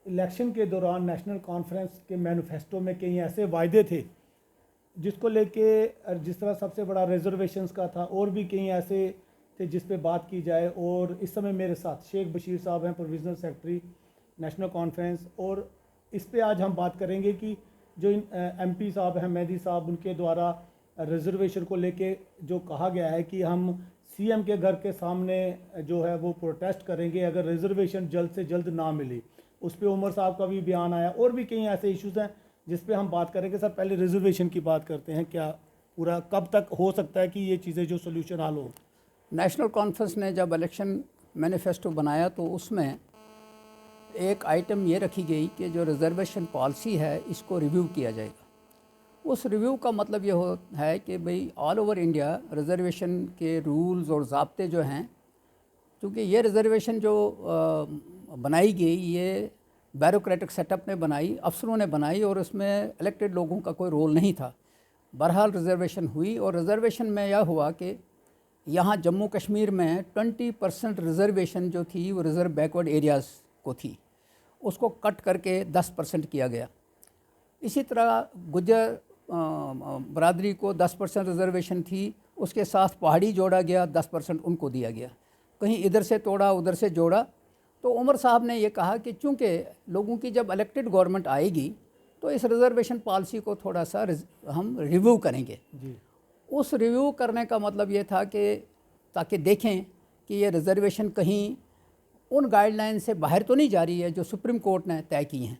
Election के दौरान national conference के मैनिफेस्टो में कई ऐसे वायदे थे जिसको लेके जिस तरह सबसे बड़ा रिजर्वेशंस का था, और भी कई ऐसे थे जिस पे बात की जाए। और इस समय मेरे साथ शेख बशीर साहब हैं, प्रोविजनल सेक्रेटरी नेशनल कॉन्फ्रेंस, और इस पे आज हम बात करेंगे कि जो एमपी साहब हैं, मेहदी साहब, उनके द्वारा रिजर्वेशन को लेके जो कहा गया है कि हम सीएम के घर के सामने जो है वो प्रोटेस्ट करेंगे अगर रिजर्वेशन जल्द से जल्द ना मिली। उस पर उमर साहब का भी बयान आया, और भी कई ऐसे इश्यूज़ हैं जिस पे हम बात करेंगे। सर पहले रिजर्वेशन की बात करते हैं, क्या पूरा कब तक हो सकता है कि ये चीज़ें जो सोल्यूशन हल हो? नेशनल कॉन्फ्रेंस ने जब इलेक्शन मैनिफेस्टो बनाया तो उसमें एक आइटम ये रखी गई कि जो रिजर्वेशन पॉलिसी है इसको रिव्यू किया जाएगा। उस रिव्यू का मतलब ये है कि भाई ऑल ओवर इंडिया रिजर्वेशन के रूल्स और ज़ाब्ते जो हैं, क्योंकि ये रिजर्वेशन जो बनाई गई ये ब्यूरोक्रेटिक सेटअप ने बनाई, अफसरों ने बनाई, और उसमें इलेक्टेड लोगों का कोई रोल नहीं था। बहरहाल रिजर्वेशन हुई, और रिजर्वेशन में यह हुआ कि यहाँ जम्मू कश्मीर में 20% रिजर्वेशन जो थी वो रिज़र्व बैकवर्ड एरियाज़ को थी, उसको कट करके 10% किया गया। इसी तरह गुज्जर बरादरी को 10% रिजर्वेशन थी, उसके साथ पहाड़ी जोड़ा गया, 10% उनको दिया गया। कहीं इधर से तोड़ा उधर से जोड़ा। तो उमर साहब ने ये कहा कि चूँकि लोगों की जब इलेक्टेड गवर्नमेंट आएगी तो इस रिजर्वेशन पॉलिसी को थोड़ा सा हम रिव्यू करेंगे जी। उस रिव्यू करने का मतलब ये था कि ताकि देखें कि ये रिजर्वेशन कहीं उन गाइडलाइन से बाहर तो नहीं जा रही है जो सुप्रीम कोर्ट ने तय की हैं,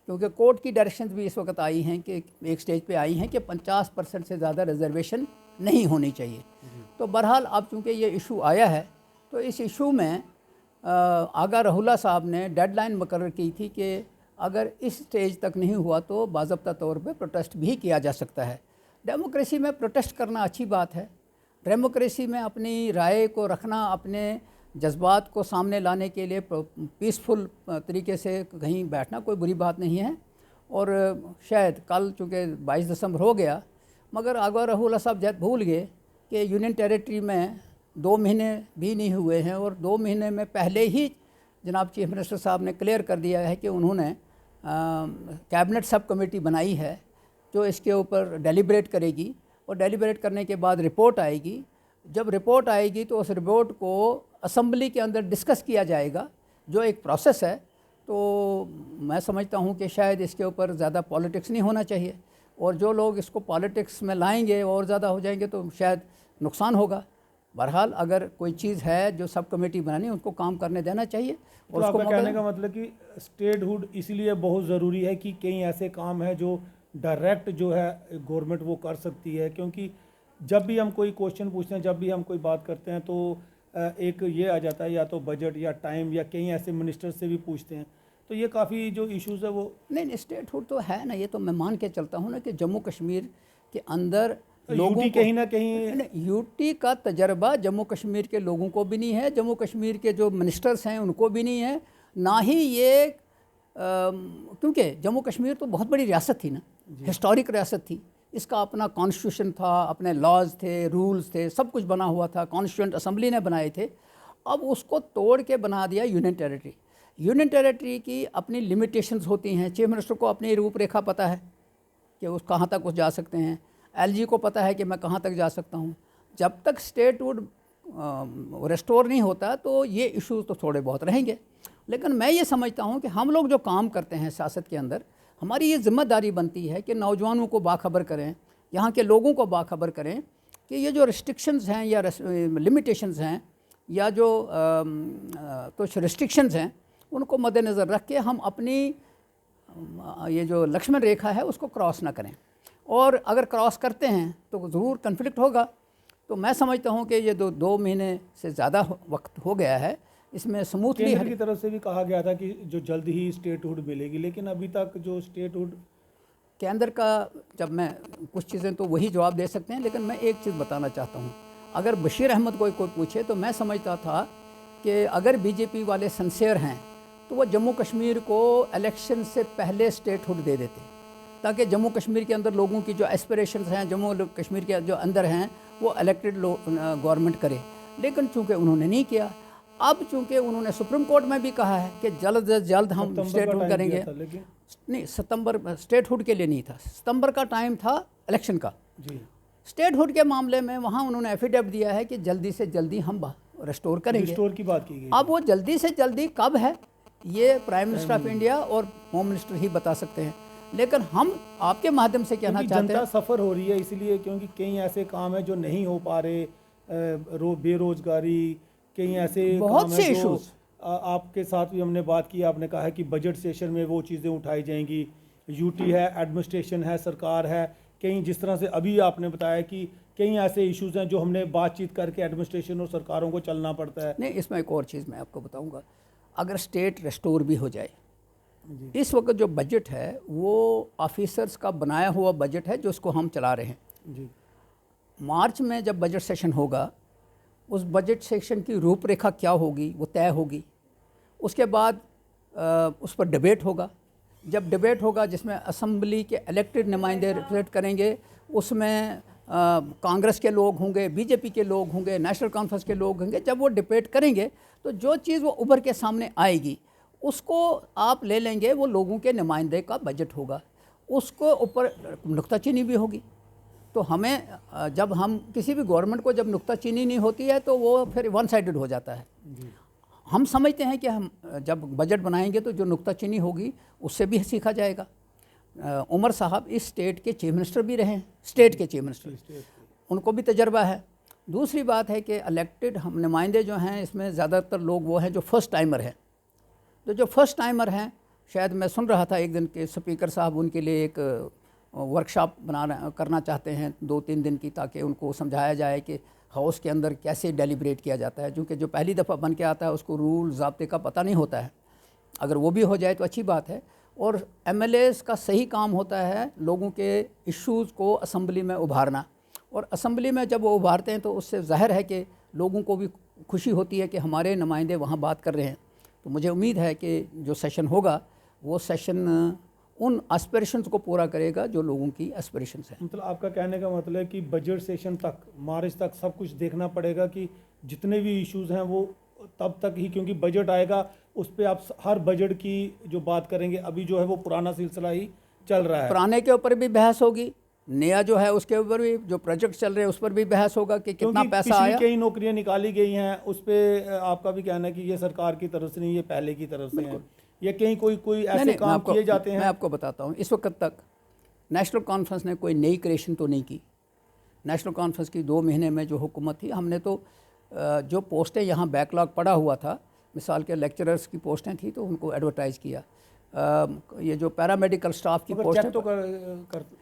क्योंकि कोर्ट की डायरेक्शंस भी इस वक्त आई हैं कि एक स्टेज पे आई हैं कि 50% से ज़्यादा रिजर्वेशन नहीं होनी चाहिए। तो बहरहाल अब चूँकि ये इशू आया है तो इस इशू में आगा रहुल्ला साहब ने डेडलाइन मुकर्रर की थी कि अगर इस स्टेज तक नहीं हुआ तो बाज़ाब्ता तौर पे प्रोटेस्ट भी किया जा सकता है। डेमोक्रेसी में प्रोटेस्ट करना अच्छी बात है। डेमोक्रेसी में अपनी राय को रखना, अपने जज्बात को सामने लाने के लिए पीसफुल तरीके से कहीं बैठना कोई बुरी बात नहीं है। और शायद कल चूँकि 22 दिसंबर हो गया, मगर आगा रहुल्ला साहब जब भूल गए कि यूनियन टेरिटरी में 2 महीने भी नहीं हुए हैं, और 2 महीने में पहले ही जनाब चीफ मिनिस्टर साहब ने क्लियर कर दिया है कि उन्होंने कैबिनेट सब कमेटी बनाई है जो इसके ऊपर डेलिब्रेट करेगी, और डेलिब्रेट करने के बाद रिपोर्ट आएगी। जब रिपोर्ट आएगी तो उस रिपोर्ट को असम्बली के अंदर डिस्कस किया जाएगा, जो एक प्रोसेस है। तो मैं समझता हूँ कि शायद इसके ऊपर ज़्यादा पॉलिटिक्स नहीं होना चाहिए, और जो लोग इसको पॉलिटिक्स में लाएंगे और ज़्यादा हो जाएंगे तो शायद नुकसान होगा। बहरहाल अगर कोई चीज़ है जो सब कमेटी बनानी, उनको काम करने देना चाहिए। और तो आपका कहने का मतलब कि स्टेटहुड इसीलिए बहुत ज़रूरी है कि कई ऐसे काम है जो डायरेक्ट जो है गवर्नमेंट वो कर सकती है, क्योंकि जब भी हम कोई क्वेश्चन पूछते हैं, जब भी हम कोई बात करते हैं तो एक ये आ जाता है या तो बजट या टाइम, या कई ऐसे मिनिस्टर से भी पूछते हैं। तो ये काफ़ी जो इश्यूज़ है वो नहीं स्टेटहुड तो है ना, ये तो मैं मान के चलता हूँ ना कि जम्मू कश्मीर के अंदर लोगों को कहीं ना कहीं यूटी का तजर्बा जम्मू कश्मीर के लोगों को भी नहीं है, जम्मू कश्मीर के जो मिनिस्टर्स हैं उनको भी नहीं है, ना ही ये क्योंकि जम्मू कश्मीर तो बहुत बड़ी रियासत थी ना, हिस्टोरिक रियासत थी। इसका अपना कॉन्स्टिट्यूशन था, अपने लॉज थे, रूल्स थे, सब कुछ बना हुआ था, कॉन्स्टिट्यूंट असम्बली ने बनाए थे। अब उसको तोड़ के बना दिया यूनियन टेरिटरी। यूनियन टेरिटरी की अपनी लिमिटेशंस होती हैं। चीफ मिनिस्टर को अपनी रूपरेखा पता है कि उस कहाँ तक उस जा सकते हैं, एलजी को पता है कि मैं कहाँ तक जा सकता हूँ। जब तक स्टेटहुड रेस्टोर नहीं होता तो ये इश्यूज तो थोड़े बहुत रहेंगे। लेकिन मैं ये समझता हूँ कि हम लोग जो काम करते हैं सियासत के अंदर, हमारी ये जिम्मेदारी बनती है कि नौजवानों को बाखबर करें, यहाँ के लोगों को बाखबर करें कि ये जो रिस्ट्रिक्शंस हैं या लिमिटेशंस हैं या जो कुछ रिस्ट्रिक्शंस हैं, उनको मद्देनज़र रख के हम अपनी ये जो लक्ष्मण रेखा है उसको क्रॉस ना करें। और अगर क्रॉस करते हैं तो ज़रूर कन्फ्लिक्ट होगा। तो मैं समझता हूँ कि ये 2 महीने से ज़्यादा वक्त हो गया है, इसमें स्मूथली केंद्र की तरफ से भी कहा गया था कि जो जल्द ही स्टेटहुड मिलेगी, लेकिन अभी तक जो स्टेटहुड केंद्र का, जब मैं कुछ चीज़ें तो वही जवाब दे सकते हैं, लेकिन मैं एक चीज़ बताना चाहता हूँ। अगर बशीर अहमद को कोई पूछे तो मैं समझता था कि अगर बीजेपी वाले सिंसियर हैं तो वो जम्मू कश्मीर को इलेक्शन से पहले स्टेटहुड दे देते, ताकि जम्मू कश्मीर के अंदर लोगों की जो एस्पिरेशंस हैं, जम्मू कश्मीर के जो अंदर हैं, वो इलेक्टेड गवर्नमेंट करे। लेकिन चूँकि उन्होंने नहीं किया, अब चूंकि उन्होंने सुप्रीम कोर्ट में भी कहा है कि जल्द से जल्द हम सितंबर का स्टेटहुड टाइम करेंगे, दिया था, लेकिन नहीं सितंबर स्टेटहुड के लिए नहीं था, सितंबर का टाइम था इलेक्शन का। जी स्टेटहुड के मामले में वहाँ उन्होंने एफिडेविट दिया है कि जल्दी से जल्दी हम रिस्टोर करेंगे। रिस्टोर की बात की गई। अब वो जल्दी से जल्दी कब है ये प्राइम मिनिस्टर ऑफ इंडिया और होम मिनिस्टर ही बता सकते हैं, लेकिन हम आपके माध्यम से कहना क्योंकि चाहते जनता हैं सफ़र हो रही है इसलिए, क्योंकि कई ऐसे काम है जो नहीं हो पा रहे, बेरोजगारी, कई ऐसे बहुत काम से हैं जो issues। आपके साथ भी हमने बात की, आपने कहा है कि बजट सेशन में वो चीज़ें उठाई जाएंगी। यूटी है, एडमिनिस्ट्रेशन है, सरकार है, कई जिस तरह से अभी आपने बताया कि कई ऐसे इश्यूज हैं जो हमने बातचीत करके एडमिनिस्ट्रेशन और सरकारों को चलना पड़ता है। नहीं, इसमें एक और चीज़ मैं आपको बताऊंगा, अगर स्टेट रेस्टोर भी हो जाए, जी इस वक्त जो बजट है वो ऑफिसर्स का बनाया हुआ बजट है जो उसको हम चला रहे हैं। जी मार्च में जब बजट सेशन होगा, उस बजट सेशन की रूपरेखा क्या होगी वो तय होगी। उसके बाद उस पर डिबेट होगा। जब डिबेट होगा जिसमें असेंबली के इलेक्टेड नुमाइंदे रिप्रेजेंट करेंगे, उसमें कांग्रेस के लोग होंगे, बीजेपी के लोग होंगे, नेशनल कॉन्फ्रेंस के लोग होंगे। जब वो डिबेट करेंगे तो जो चीज़ वो उभर के सामने आएगी उसको आप ले लेंगे, वो लोगों के नुमाइंदे का बजट होगा, उसको ऊपर नुक्ताचीनी भी होगी। तो हमें जब हम किसी भी गवर्नमेंट को जब नुक्ताचीनी नहीं होती है तो वो फिर वन साइडेड हो जाता है। हम समझते हैं कि हम जब बजट बनाएंगे तो जो नुक्ताचीनी होगी उससे भी सीखा जाएगा। उमर साहब इस स्टेट के चीफ मिनिस्टर भी रहे हैं, स्टेट के चीफ मिनिस्टर, उनको भी तजर्बा है। दूसरी बात है कि इलेक्टेड हम नुमाइंदे जो हैं इसमें ज़्यादातर लोग वो हैं जो फर्स्ट टाइमर हैं। तो जो फर्स्ट टाइमर हैं, शायद मैं सुन रहा था एक दिन के स्पीकर साहब उनके लिए एक वर्कशॉप करना चाहते हैं 2-3 दिन की, ताकि उनको समझाया जाए कि हाउस के अंदर कैसे डेलिब्रेट किया जाता है, क्योंकि जो पहली दफ़ा बन के आता है उसको रूल ज़ाब्ते का पता नहीं होता है। अगर वो भी हो जाए तो अच्छी बात है। और एमएलएस का सही काम होता है लोगों के इश्यूज़ को असेंबली में उभारना, और असेंबली में जब वो उभारते हैं तो उससे ज़ाहिर है कि लोगों को भी खुशी होती है कि हमारे नुमाइंदे वहाँ बात कर रहे हैं। तो मुझे उम्मीद है कि जो सेशन होगा वो सेशन उन एस्पिरेशंस को पूरा करेगा जो लोगों की एस्पिरेशंस हैं। मतलब आपका कहने का मतलब है कि बजट सेशन तक, मार्च तक सब कुछ देखना पड़ेगा कि जितने भी इश्यूज हैं वो तब तक ही, क्योंकि बजट आएगा उस पर आप हर बजट की जो बात करेंगे। अभी जो है वो पुराना सिलसिला ही चल रहा है, पुराने के ऊपर भी बहस होगी, नया जो है उसके ऊपर भी, जो प्रोजेक्ट चल रहे हैं उस पर भी बहस होगा कि कितना पैसा आया। कई नौकरियां निकाली गई हैं, उस पर आपका भी कहना है कि ये सरकार की तरफ से नहीं, ये पहले की तरफ से है, या कहीं कोई ऐसे काम किए जाते हैं। मैं आपको बताता हूँ, इस वक्त तक नेशनल कॉन्फ्रेंस ने कोई नई क्रिएशन तो नहीं की। नेशनल कॉन्फ्रेंस की 2 महीने में जो हुकूमत थी, हमने तो जो पोस्टें यहाँ बैकलॉग पड़ा हुआ था, मिसाल के लेक्चरर्स की पोस्टें थी तो उनको एडवर्टाइज़ किया। ये जो पैरामेडिकल स्टाफ की पोस्टें तो कर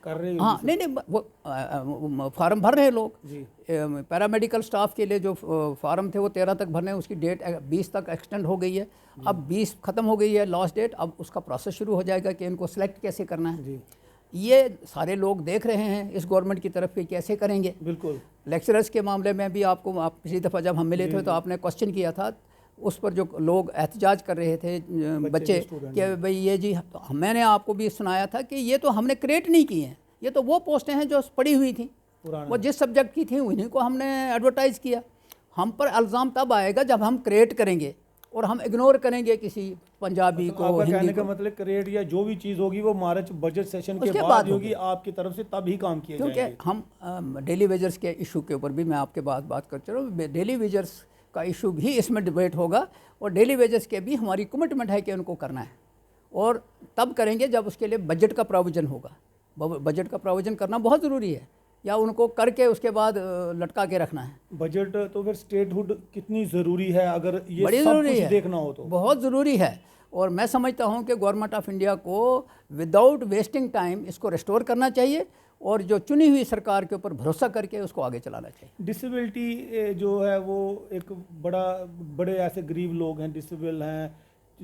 रहे हैं। हाँ, नहीं वो फार्म भर रहे हैं लोग। पैरामेडिकल स्टाफ के लिए जो फार्म थे वो 13 तक भरने, उसकी डेट 20 तक एक्सटेंड हो गई है। अब 20 ख़त्म हो गई है लास्ट डेट, अब उसका प्रोसेस शुरू हो जाएगा कि इनको सेलेक्ट कैसे करना है। ये सारे लोग देख रहे हैं इस गवर्नमेंट की तरफ कि कैसे करेंगे। बिल्कुल। लेक्चरर्स के मामले में भी आप पिछली दफ़ा जब हम मिले थे तो आपने क्वेश्चन किया था, उस पर जो लोग एहतजाज कर रहे थे बच्चे कि भाई ये जी, मैंने आपको भी सुनाया था कि ये तो हमने क्रिएट नहीं की हैं, ये तो वो पोस्टें हैं जो पड़ी हुई थी, वो जिस सब्जेक्ट की थी उन्हीं को हमने एडवर्टाइज़ किया। हम पर इल्ज़ाम तब आएगा जब हम क्रिएट करेंगे और हम इग्नोर करेंगे किसी पंजाबी को, आपका हिंदी कहने का को। मतलब क्रिएट या जो भी चीज़ होगी वो मार्च बजट सेशन के बाद होगी आपकी तरफ से, तब ही काम किया जाएगा। क्योंकि हम डेली वेजर्स के इशू के ऊपर भी मैं आपके बात कर रहा हूँ। डेली वेजर्स का इशू भी इसमें डिबेट होगा, और डेली वेजेस के भी हमारी कमिटमेंट है कि उनको करना है, और तब करेंगे जब उसके लिए बजट का प्रोविज़न होगा। बजट का प्रोविज़न करना बहुत ज़रूरी है, या उनको करके उसके बाद लटका के रखना है। बजट तो फिर स्टेटहुड कितनी ज़रूरी है, अगर ये बड़ी सब ज़रूरी कुछ है, देखना हो तो बहुत ज़रूरी है। और मैं समझता हूँ कि गवर्नमेंट ऑफ इंडिया को विदाउट वेस्टिंग टाइम इसको रिस्टोर करना चाहिए, और जो चुनी हुई सरकार के ऊपर भरोसा करके उसको आगे चलाना चाहिए। डिसेबिलिटी जो है वो एक बड़े ऐसे गरीब लोग हैं, डिसेबल हैं,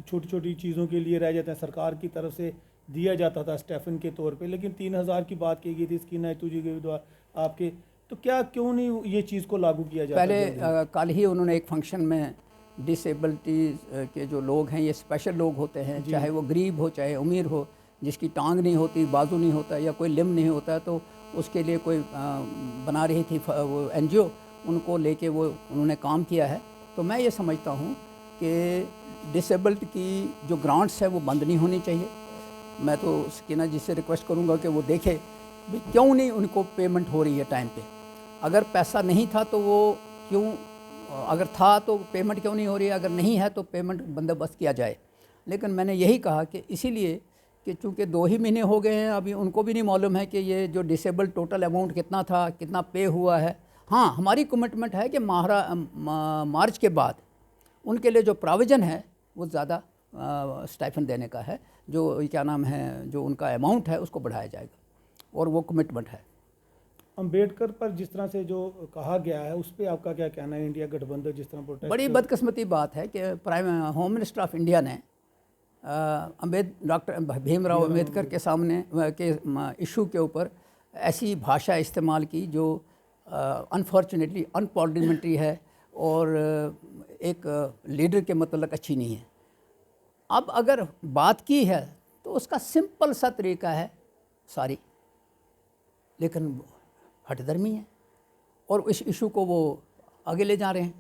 छोटी छोटी चीज़ों के लिए रह जाते हैं, सरकार की तरफ से दिया जाता था स्टेफन के तौर पे, लेकिन 3000 की बात की गई थी स्कीम नायतू जी के द्वारा आपके, तो क्यों नहीं ये चीज़ को लागू किया जाता? पहले कल ही उन्होंने एक फंक्शन में डिसेबिलिटी के जो लोग हैं, ये स्पेशल लोग होते हैं, चाहे वो गरीब हो चाहे अमीर हो, जिसकी टांग नहीं होती, बाजू नहीं होता, या कोई लिम्ब नहीं होता, तो उसके लिए कोई बना रही थी वो NGO, उनको लेके वो उन्होंने काम किया है। तो तो मैं ये समझता हूँ कि डिसेबल्ड की जो ग्रांट्स है वो बंद नहीं होनी चाहिए। मैं तो सकीना जी से रिक्वेस्ट करूँगा कि वो देखे भी क्यों नहीं उनको पेमेंट हो रही है टाइम पे। अगर पैसा नहीं था तो वो क्यों, अगर था तो पेमेंट क्यों नहीं हो रही है, अगर नहीं है तो पेमेंट बंदोबस्त किया जाए। लेकिन मैंने यही कहा कि इसीलिए कि चूँकि 2 ही महीने हो गए हैं, अभी उनको भी नहीं मालूम है कि ये जो डिसेबल टोटल अमाउंट कितना था, कितना पे हुआ है। हाँ, हमारी कमिटमेंट है कि मार्च के बाद उनके लिए जो प्रोविज़न है वो ज़्यादा स्टाइफन देने का है, जो क्या नाम है, जो उनका अमाउंट है उसको बढ़ाया जाएगा, और वो कमिटमेंट है। अंबेडकर पर जिस तरह से जो कहा गया है उस पर आपका क्या कहना है? इंडिया गठबंधन जिस तरह प्रोटेस्ट, बड़ी बदकिस्मती बात है कि prime home minister of India ने डॉक्टर भीमराव अम्बेडकर के सामने के इशू के ऊपर ऐसी भाषा इस्तेमाल की जो अनफॉर्चुनेटली अनपार्लियामेंट्री है और एक लीडर के मतलब अच्छी नहीं है। अब अगर बात की है तो उसका सिंपल सा तरीका है सारी, लेकिन हठधर्मी है और इस इशू को वो आगे ले जा रहे हैं।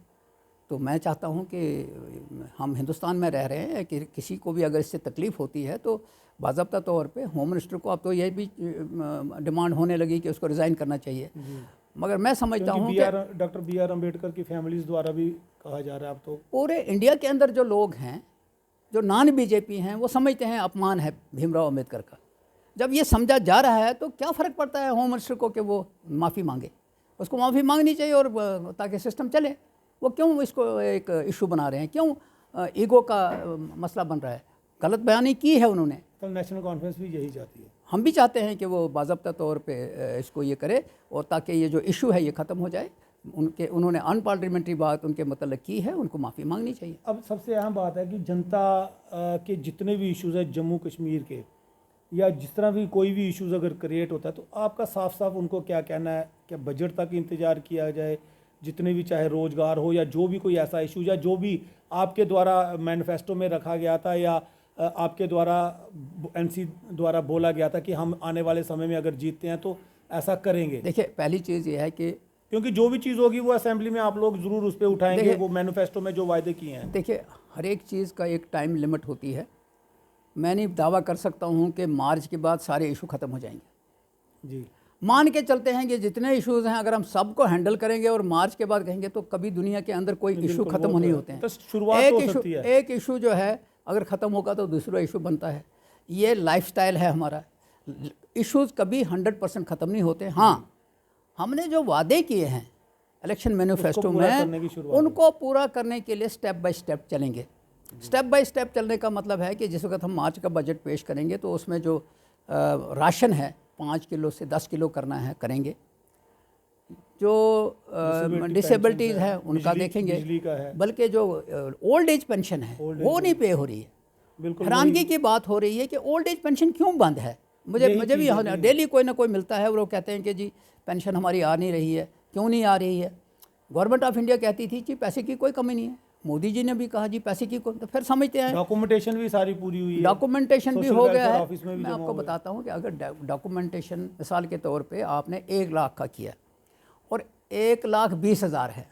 तो मैं चाहता हूं कि हम हिंदुस्तान में रह रहे हैं कि किसी को भी अगर इससे तकलीफ़ होती है तो बाज़ाब्ता तौर पे होम मिनिस्टर को अब तो ये भी डिमांड होने लगी कि उसको रिज़ाइन करना चाहिए। मगर मैं समझता हूं कि डॉक्टर बी आर अम्बेडकर की फैमिलीज़ द्वारा भी कहा जा रहा है अब तो पूरे इंडिया के अंदर जो लोग हैं जो नॉन बीजेपी हैं वो समझते हैं अपमान है भीमराव अम्बेडकर का। जब ये समझा जा रहा है तो क्या फ़र्क पड़ता है होम मिनिस्टर को कि वो माफ़ी मांगे, उसको माफ़ी मांगनी चाहिए और ताकि सिस्टम चले। वो क्यों इसको एक इशू बना रहे हैं, क्यों ईगो का मसला बन रहा है? गलत बयानी की है उन्होंने, तो नेशनल कॉन्फ्रेंस भी यही चाहती है। हम भी चाहते हैं कि वो बाज़ाब्ता तौर पे इसको ये करे और ताकि ये जो इशू है ये ख़त्म हो जाए। उन्होंने अनपार्लियामेंट्री बात उनके मतलब की है, उनको माफ़ी मांगनी चाहिए। अब सबसे अहम बात है कि जनता के जितने भी इश्यूज़ हैं जम्मू कश्मीर के, या जिस तरह भी कोई भी इश्यूज़ अगर क्रिएट होता है तो आपका साफ साफ उनको क्या कहना है? क्या बजट तक इंतज़ार किया जाए, जितने भी चाहे रोज़गार हो या जो भी कोई ऐसा इशू या जो भी आपके द्वारा मैनिफेस्टो में रखा गया था या आपके द्वारा एनसी द्वारा बोला गया था कि हम आने वाले समय में अगर जीतते हैं तो ऐसा करेंगे? देखिए, पहली चीज़ ये है कि क्योंकि जो भी चीज़ होगी वो असेंबली में आप लोग ज़रूर उस पर उठाएंगे, वो मैनिफेस्टो में जो वायदे किए हैं। देखिए, हर एक चीज़ का एक टाइम लिमिट होती है। मैं नहीं दावा कर सकता हूँ कि मार्च के बाद सारे इशू ख़त्म हो जाएंगे। जी, मान के चलते हैं कि जितने इश्यूज़ हैं अगर हम सबको हैंडल करेंगे और मार्च के बाद कहेंगे तो कभी दुनिया के अंदर कोई इशू ख़त्म नहीं होते हैं। तो शुरुआत हो सकती है। एक इशू जो है अगर ख़त्म होगा तो दूसरा इशू बनता है। ये लाइफस्टाइल है हमारा। इश्यूज़ कभी 100% ख़त्म नहीं होते। हाँ, हमने जो वादे किए हैं इलेक्शन मैनिफेस्टो में उनको पूरा करने के लिए स्टेप बाय स्टेप चलेंगे। स्टेप बाय स्टेप चलने का मतलब है कि जिस वक्त हम मार्च का बजट पेश करेंगे तो उसमें जो राशन है 5 किलो से 10 किलो करना है, करेंगे। जो डिसेबिलिटीज़ है उनका देखेंगे, बल्कि जो ओल्ड एज पेंशन है वो नहीं पे हो रही है। हैरानगी की बात हो रही है कि ओल्ड एज पेंशन क्यों बंद है। मुझे भी डेली कोई ना कोई मिलता है और वो कहते हैं कि जी पेंशन हमारी आ नहीं रही है। क्यों नहीं आ रही है? गवर्नमेंट ऑफ इंडिया कहती थी जी पैसे की कोई कमी नहीं है, मोदी जी ने भी कहा जी पैसे की कोई, तो फिर समझते हैं डॉक्यूमेंटेशन भी सारी पूरी हुई है, डॉक्यूमेंटेशन भी हो गया है। मैं आपको बताता हूँ कि अगर डॉक्यूमेंटेशन मिसाल के तौर पे आपने 1 लाख का किया और 1,20,000 है,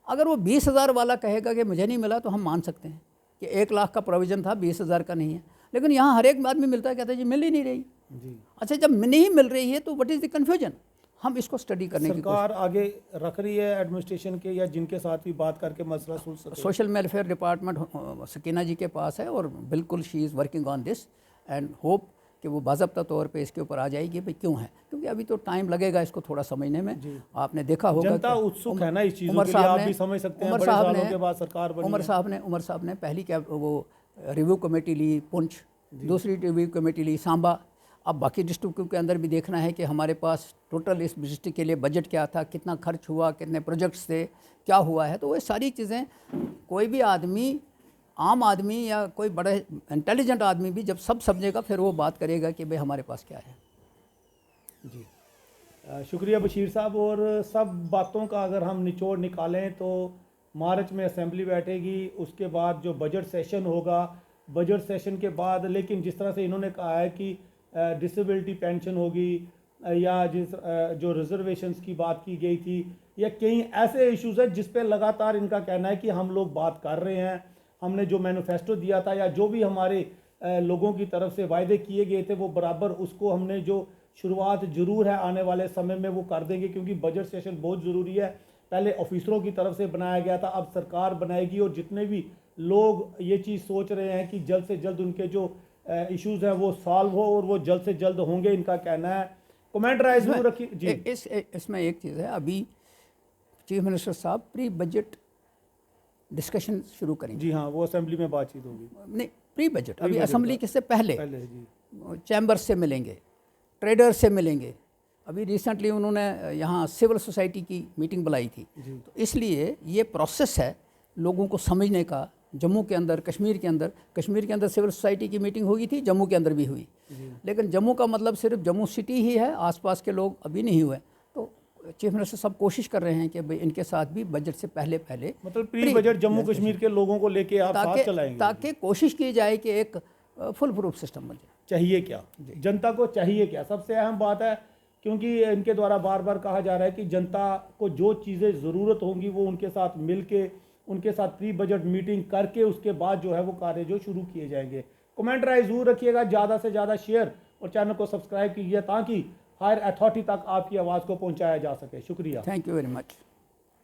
अगर वो 20,000 वाला कहेगा कि मुझे नहीं मिला तो हम मान सकते हैं कि 1 लाख का प्रोविज़न था, 20,000 का नहीं है। लेकिन यहाँ हर एक आदमी मिलता है, कहता है जी मिल ही नहीं रही जी। अच्छा, जब नहीं मिल रही है तो व्हाट इज़ द कन्फ्यूजन? हम इसको स्टडी करने की सरकार आगे रख रही है एडमिनिस्ट्रेशन के या जिनके साथ भी बात करके मसला सुल सके। सोशल वेलफेयर डिपार्टमेंट सकीना जी के पास है और बिल्कुल she is working on this and hope कि वो बाज़ाब्ता तौर पे इसके ऊपर आ जाएगी भाई क्यों है, क्योंकि अभी तो टाइम लगेगा इसको थोड़ा समझने में। आपने देखा होगा जनता उत्सुक है ना इस चीज़ के लिए, आप भी समझ सकते हैं। बड़े सालों के बाद सरकार बनी है। उमर साहब ने पहली क्या वो रिव्यू कमेटी ली पुंछ, दूसरी रिव्यू कमेटी ली सांबा। अब बाकी डिस्ट्रिक्टों के अंदर भी देखना है कि हमारे पास टोटल इस डिस्ट्रिक्ट के लिए बजट क्या था, कितना खर्च हुआ, कितने प्रोजेक्ट्स थे, क्या हुआ है। तो वो सारी चीज़ें कोई भी आदमी, आम आदमी या कोई बड़े इंटेलिजेंट आदमी भी जब सब समझेगा फिर वो बात करेगा कि भाई हमारे पास क्या है। जी, शुक्रिया बशीर साहब। और सब बातों का अगर हम निचोड़ निकालें तो मार्च में असेंबली बैठेगी, उसके बाद जो बजट सेशन होगा, बजट सेशन के बाद लेकिन जिस तरह से इन्होंने कहा है कि डिसेबिलिटी पेंशन होगी या जो रिजर्वेशंस की बात की गई थी या कई ऐसे इश्यूज हैं जिस पे लगातार इनका कहना है कि हम लोग बात कर रहे हैं, हमने जो मैनिफेस्टो दिया था या जो भी हमारे लोगों की तरफ से वायदे किए गए थे वो बराबर उसको हमने जो शुरुआत जरूर है आने वाले समय में वो कर देंगे, क्योंकि बजट सेशन बहुत ज़रूरी है। पहले ऑफिसरों की तरफ से बनाया गया था, अब सरकार बनाएगी, और जितने भी लोग ये चीज़ सोच रहे हैं कि जल्द से जल्द उनके जो इश्यूज हैं वो सॉल्व हो, और वो जल्द से जल्द होंगे, इनका कहना है। कमेंट राय जरूर रखिए जी। इसमें एक चीज़ है, अभी चीफ मिनिस्टर साहब प्री बजट डिस्कशन शुरू करेंगे। जी हाँ, वो असेंबली में बातचीत होगी। नहीं, प्री बजट अभी असेंबली से पहले जी चैम्बर से मिलेंगे, ट्रेडर से मिलेंगे। अभी रिसेंटली उन्होंने यहाँ सिविल सोसाइटी की मीटिंग बुलाई थी, तो इसलिए ये प्रोसेस है लोगों को समझने का। जम्मू के अंदर, कश्मीर के अंदर सिविल सोसाइटी की मीटिंग हुई थी, जम्मू के अंदर भी हुई, लेकिन जम्मू का मतलब सिर्फ जम्मू सिटी ही है, आसपास के लोग अभी नहीं हुए। तो चीफ मिनिस्टर सब कोशिश कर रहे हैं कि भाई इनके साथ भी बजट से पहले मतलब प्री बजट जम्मू कश्मीर के लोगों को लेके आप साथ चलाएंगे, ताकि कोशिश की जाए कि एक फुल प्रूफ सिस्टम बन जाए। चाहिए क्या, जनता को चाहिए क्या, सबसे अहम बात है, क्योंकि इनके द्वारा बार बार कहा जा रहा है कि जनता को जो चीज़ें ज़रूरत होंगी वो उनके साथ मिल के, उनके साथ प्री बजट मीटिंग करके उसके बाद जो है वो कार्य जो शुरू किए जाएंगे। कमेंट राय ज़रूर रखिएगा, ज़्यादा से ज़्यादा शेयर और चैनल को सब्सक्राइब कीजिए ताकि हायर अथॉरिटी तक आपकी आवाज़ को पहुंचाया जा सके। शुक्रिया, थैंक यू वेरी मच।